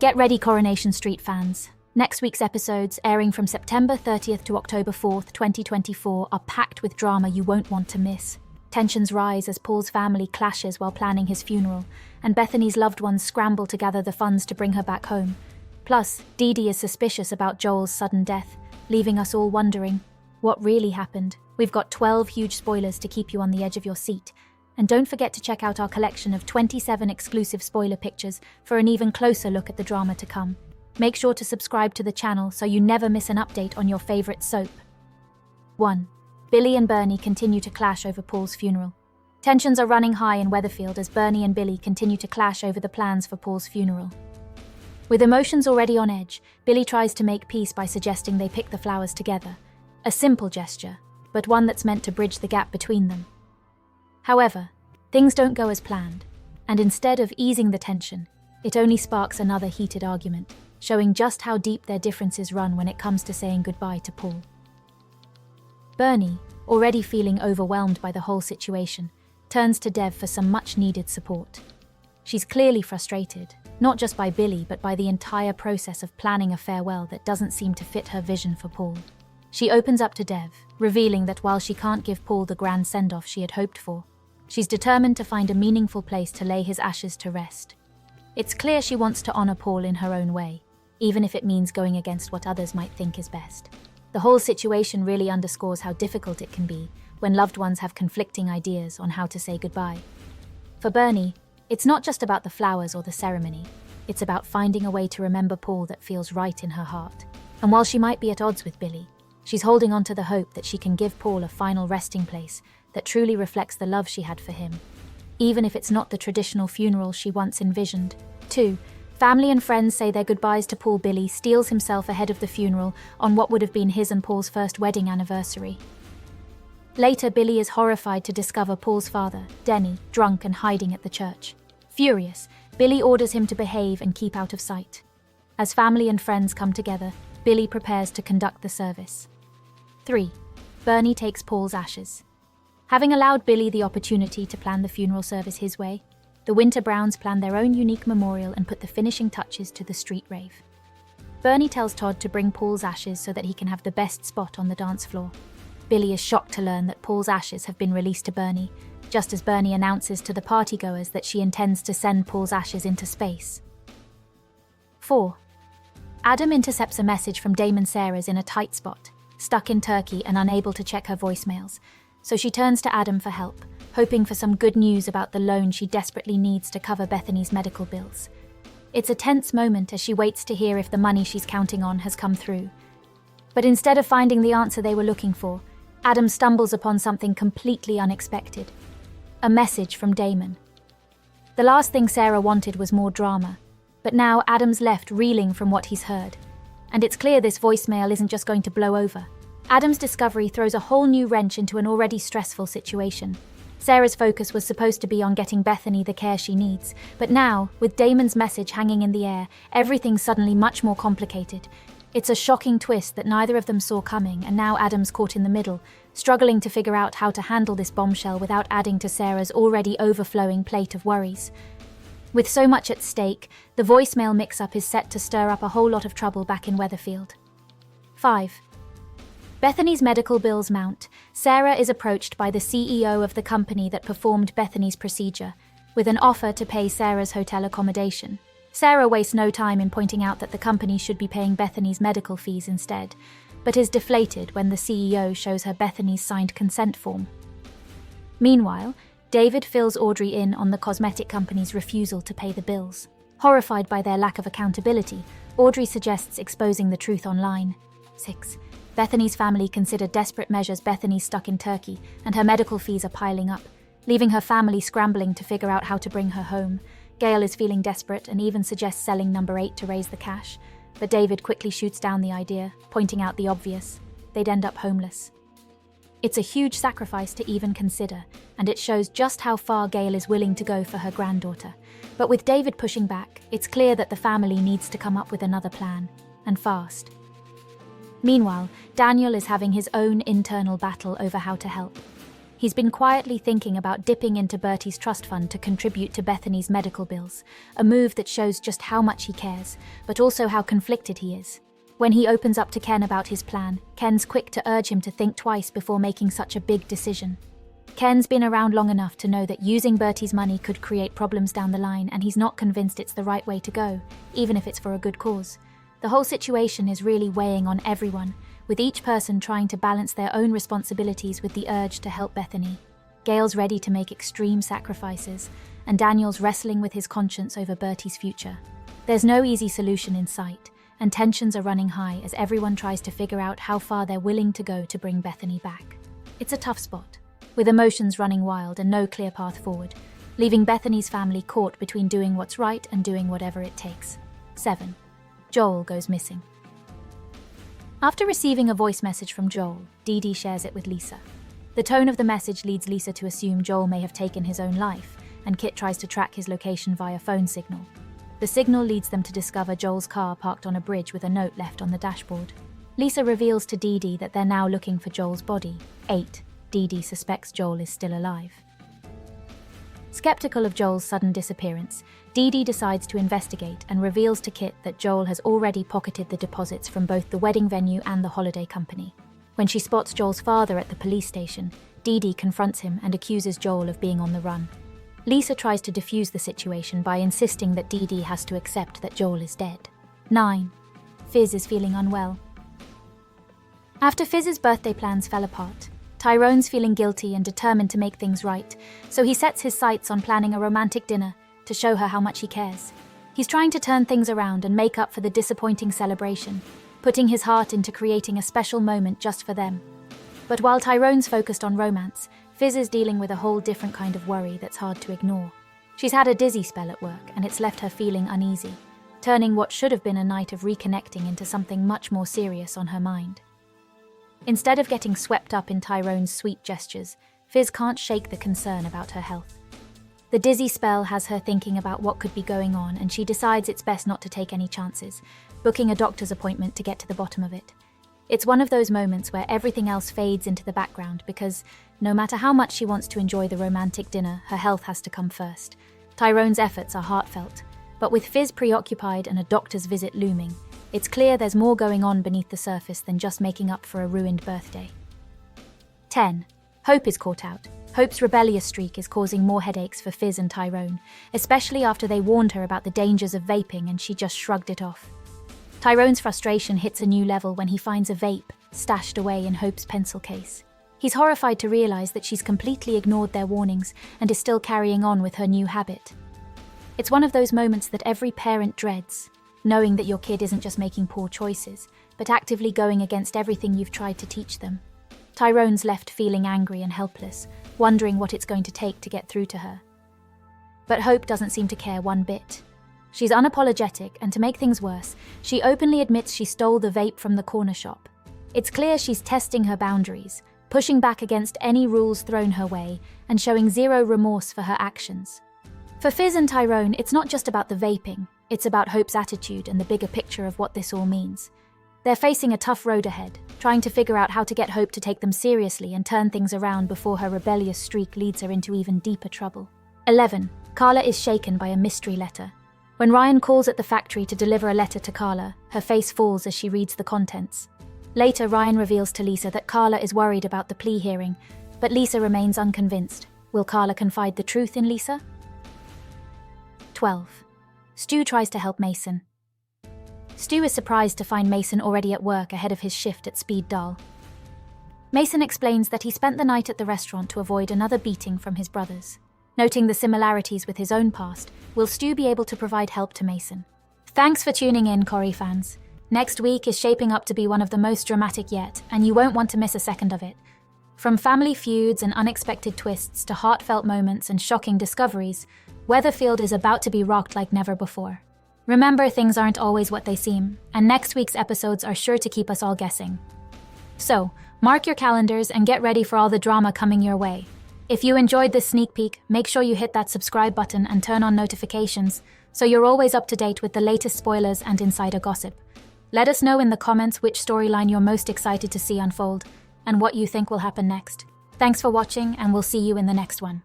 Get ready, Coronation Street fans. Next week's episodes, airing from September 30th to October 4th, 2024, are packed with drama you won't want to miss. Tensions rise as Paul's family clashes while planning his funeral, and Bethany's loved ones scramble to gather the funds to bring her back home. Plus, Dee Dee is suspicious about Joel's sudden death, leaving us all wondering, what really happened? We've got 12 huge spoilers to keep you on the edge of your seat. And don't forget to check out our collection of 27 exclusive spoiler pictures for an even closer look at the drama to come. Make sure to subscribe to the channel so you never miss an update on your favorite soap. 1. Billy and Bernie continue to clash over Paul's funeral. Tensions are running high in Weatherfield as Bernie and Billy continue to clash over the plans for Paul's funeral. With emotions already on edge, Billy tries to make peace by suggesting they pick the flowers together. A simple gesture, but one that's meant to bridge the gap between them. However, things don't go as planned, and instead of easing the tension, it only sparks another heated argument, showing just how deep their differences run when it comes to saying goodbye to Paul. Bernie, already feeling overwhelmed by the whole situation, turns to Dev for some much-needed support. She's clearly frustrated, not just by Billy but by the entire process of planning a farewell that doesn't seem to fit her vision for Paul. She opens up to Dev, revealing that while she can't give Paul the grand send-off she had hoped for, she's determined to find a meaningful place to lay his ashes to rest. It's clear she wants to honor Paul in her own way, even if it means going against what others might think is best. The whole situation really underscores how difficult it can be when loved ones have conflicting ideas on how to say goodbye. For Bernie, it's not just about the flowers or the ceremony, it's about finding a way to remember Paul that feels right in her heart. And while she might be at odds with Billy, she's holding on to the hope that she can give Paul a final resting place that truly reflects the love she had for him, even if it's not the traditional funeral she once envisioned. 2. Family and friends say their goodbyes to Paul. Billy steels himself ahead of the funeral on what would have been his and Paul's first wedding anniversary. Later, Billy is horrified to discover Paul's father, Denny, drunk and hiding at the church. Furious, Billy orders him to behave and keep out of sight. As family and friends come together, Billy prepares to conduct the service. 3. Bernie takes Paul's ashes. Having allowed Billy the opportunity to plan the funeral service his way, the Winter Browns plan their own unique memorial and put the finishing touches to the street rave. Bernie tells Todd to bring Paul's ashes so that he can have the best spot on the dance floor. Billy is shocked to learn that Paul's ashes have been released to Bernie, just as Bernie announces to the partygoers that she intends to send Paul's ashes into space. 4. Adam intercepts a message from Damon Sarah's in a tight spot, stuck in Turkey and unable to check her voicemails, so she turns to Adam for help, hoping for some good news about the loan she desperately needs to cover Bethany's medical bills. It's a tense moment as she waits to hear if the money she's counting on has come through. But instead of finding the answer they were looking for, Adam stumbles upon something completely unexpected. A message from Damon. The last thing Sarah wanted was more drama, but now Adam's left reeling from what he's heard. And it's clear this voicemail isn't just going to blow over. Adam's discovery throws a whole new wrench into an already stressful situation. Sarah's focus was supposed to be on getting Bethany the care she needs, but now, with Damon's message hanging in the air, everything's suddenly much more complicated. It's a shocking twist that neither of them saw coming, and now Adam's caught in the middle, struggling to figure out how to handle this bombshell without adding to Sarah's already overflowing plate of worries. With so much at stake, the voicemail mix-up is set to stir up a whole lot of trouble back in Weatherfield. 5. Bethany's medical bills mount. Sarah is approached by the CEO of the company that performed Bethany's procedure, with an offer to pay Sarah's hotel accommodation. Sarah wastes no time in pointing out that the company should be paying Bethany's medical fees instead, but is deflated when the CEO shows her Bethany's signed consent form. Meanwhile, David fills Audrey in on the cosmetic company's refusal to pay the bills. Horrified by their lack of accountability, Audrey suggests exposing the truth online. 6. Bethany's family consider desperate measures. Bethany's stuck in Turkey, and her medical fees are piling up, leaving her family scrambling to figure out how to bring her home. Gail is feeling desperate and even suggests selling number 8 to raise the cash, but David quickly shoots down the idea, pointing out the obvious. They'd end up homeless. It's a huge sacrifice to even consider, and it shows just how far Gail is willing to go for her granddaughter. But with David pushing back, it's clear that the family needs to come up with another plan, and fast. Meanwhile, Daniel is having his own internal battle over how to help. He's been quietly thinking about dipping into Bertie's trust fund to contribute to Bethany's medical bills, a move that shows just how much he cares, but also how conflicted he is. When he opens up to Ken about his plan, Ken's quick to urge him to think twice before making such a big decision. Ken's been around long enough to know that using Bertie's money could create problems down the line, and he's not convinced it's the right way to go, even if it's for a good cause. The whole situation is really weighing on everyone, with each person trying to balance their own responsibilities with the urge to help Bethany. Gail's ready to make extreme sacrifices, and Daniel's wrestling with his conscience over Bertie's future. There's no easy solution in sight, and tensions are running high as everyone tries to figure out how far they're willing to go to bring Bethany back. It's a tough spot, with emotions running wild and no clear path forward, leaving Bethany's family caught between doing what's right and doing whatever it takes. 7. Joel goes missing. After receiving a voice message from Joel, Dee Dee shares it with Lisa. The tone of the message leads Lisa to assume Joel may have taken his own life, and Kit tries to track his location via phone signal. The signal leads them to discover Joel's car parked on a bridge with a note left on the dashboard. Lisa reveals to Dee Dee that they're now looking for Joel's body. 8. Dee Dee suspects Joel is still alive. Skeptical of Joel's sudden disappearance, Dee Dee decides to investigate and reveals to Kit that Joel has already pocketed the deposits from both the wedding venue and the holiday company. When she spots Joel's father at the police station, Dee Dee confronts him and accuses Joel of being on the run. Lisa tries to defuse the situation by insisting that Dee Dee has to accept that Joel is dead. 9. Fizz is feeling unwell. After Fizz's birthday plans fell apart, Tyrone's feeling guilty and determined to make things right, so he sets his sights on planning a romantic dinner to show her how much he cares. He's trying to turn things around and make up for the disappointing celebration, putting his heart into creating a special moment just for them. But while Tyrone's focused on romance, Fizz is dealing with a whole different kind of worry that's hard to ignore. She's had a dizzy spell at work, and it's left her feeling uneasy, turning what should have been a night of reconnecting into something much more serious on her mind. Instead of getting swept up in Tyrone's sweet gestures, Fizz can't shake the concern about her health. The dizzy spell has her thinking about what could be going on, and she decides it's best not to take any chances, booking a doctor's appointment to get to the bottom of it. It's one of those moments where everything else fades into the background because, no matter how much she wants to enjoy the romantic dinner, her health has to come first. Tyrone's efforts are heartfelt, but with Fizz preoccupied and a doctor's visit looming, it's clear there's more going on beneath the surface than just making up for a ruined birthday. 10. Hope is caught out. Hope's rebellious streak is causing more headaches for Fizz and Tyrone, especially after they warned her about the dangers of vaping and she just shrugged it off. Tyrone's frustration hits a new level when he finds a vape stashed away in Hope's pencil case. He's horrified to realize that she's completely ignored their warnings and is still carrying on with her new habit. It's one of those moments that every parent dreads, knowing that your kid isn't just making poor choices, but actively going against everything you've tried to teach them. Tyrone's left feeling angry and helpless, wondering what it's going to take to get through to her. But Hope doesn't seem to care one bit. She's unapologetic, and to make things worse, she openly admits she stole the vape from the corner shop. It's clear she's testing her boundaries, pushing back against any rules thrown her way, and showing zero remorse for her actions. For Fizz and Tyrone, it's not just about the vaping. It's about Hope's attitude and the bigger picture of what this all means. They're facing a tough road ahead, trying to figure out how to get Hope to take them seriously and turn things around before her rebellious streak leads her into even deeper trouble. 11. Carla is shaken by a mystery letter. When Ryan calls at the factory to deliver a letter to Carla, her face falls as she reads the contents. Later, Ryan reveals to Lisa that Carla is worried about the plea hearing, but Lisa remains unconvinced. Will Carla confide the truth in Lisa? 12. Stu tries to help Mason. Stu is surprised to find Mason already at work ahead of his shift at Speed Dahl. Mason explains that he spent the night at the restaurant to avoid another beating from his brothers. Noting the similarities with his own past, will Stu be able to provide help to Mason? Thanks for tuning in, Corrie fans. Next week is shaping up to be one of the most dramatic yet, and you won't want to miss a second of it. From family feuds and unexpected twists to heartfelt moments and shocking discoveries, Weatherfield is about to be rocked like never before. Remember, things aren't always what they seem, and next week's episodes are sure to keep us all guessing. So, mark your calendars and get ready for all the drama coming your way. If you enjoyed this sneak peek, make sure you hit that subscribe button and turn on notifications so you're always up to date with the latest spoilers and insider gossip. Let us know in the comments which storyline you're most excited to see unfold and what you think will happen next. Thanks for watching, and we'll see you in the next one.